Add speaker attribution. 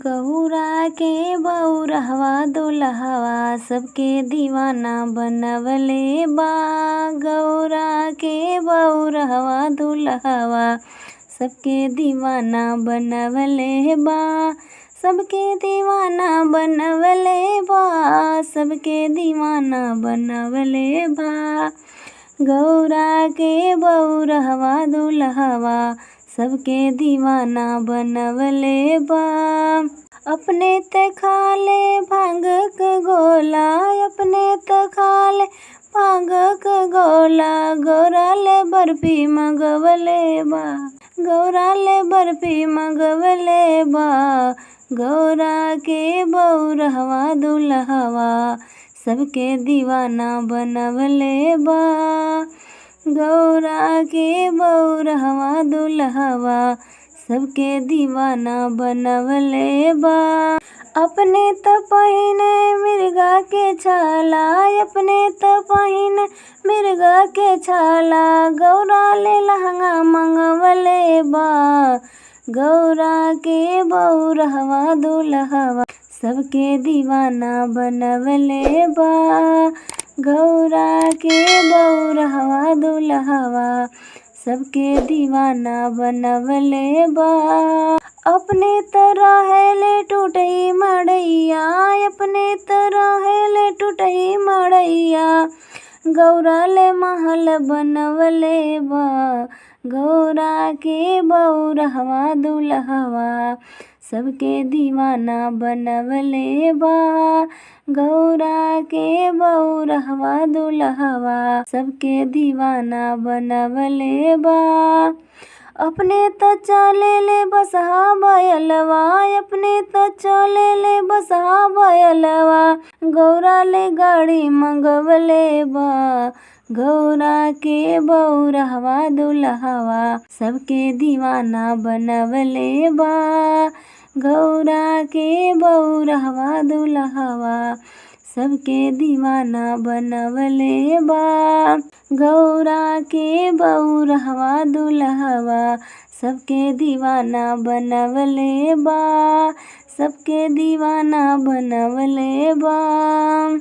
Speaker 1: गौरा के बौरहवा दुल्हवा सबके दीवाना बनवले बा। गौरा के बौरहवा दुल्हवा सबके दीवाना बनवले बा। सबके दीवाना बनवले बा। सबके दीवाना बनवले बा। गौरा के बौरहवा दुल्हवा सबके दीवाना बनवले बा। अपने त खाले भांग क गोला। अपने त खाले भांग क गोला। गौरा ले बर्फी मंगवले बा। गौरा ले बर्फी मंगवले बा। गौरा के बौरहवा दुल्हवा सबके दीवाना बनवले बा। गौरा के बौरहवा दुल्हवा सबके दीवाना बनवले बा। अपने त पहिने मिर्गा के छाला। अपने त पहिने मिर्गा के छाला। गौरा ले लहंगा मंगवले बा। गौरा के बौरहवा दुल्हवा सबके दीवाना बनवले बा। गौरा के बौरहवा दुल्हवा सबके दीवाना बनवले बा। अपने त रहेले टूटही मड़ैया। अपने त रहेले टूटही मड़ैया। गौरा ले महल बनवले बा। गौरा के बौरहवा दुल्हवा सबके दीवाना बनवले बा। गौरा के बौरहवा दुल्हवा सबके दीवाना बनवले बा। अपने त चलेले बसहा बैलवा। अपने त चलेले बसहा बैलवा। गौरा ले गाड़ी मंगवले बा। गौरा के बौरहवा दुल्हवा सबके दीवाना बनवले बा। गौरा के बौरहवा दुल्हवा सबके दीवाना बनवले बा। गौरा के बौरहवा दुल्हवा सबके दीवाना बनवले बा। सबके दीवाना बनवले बा।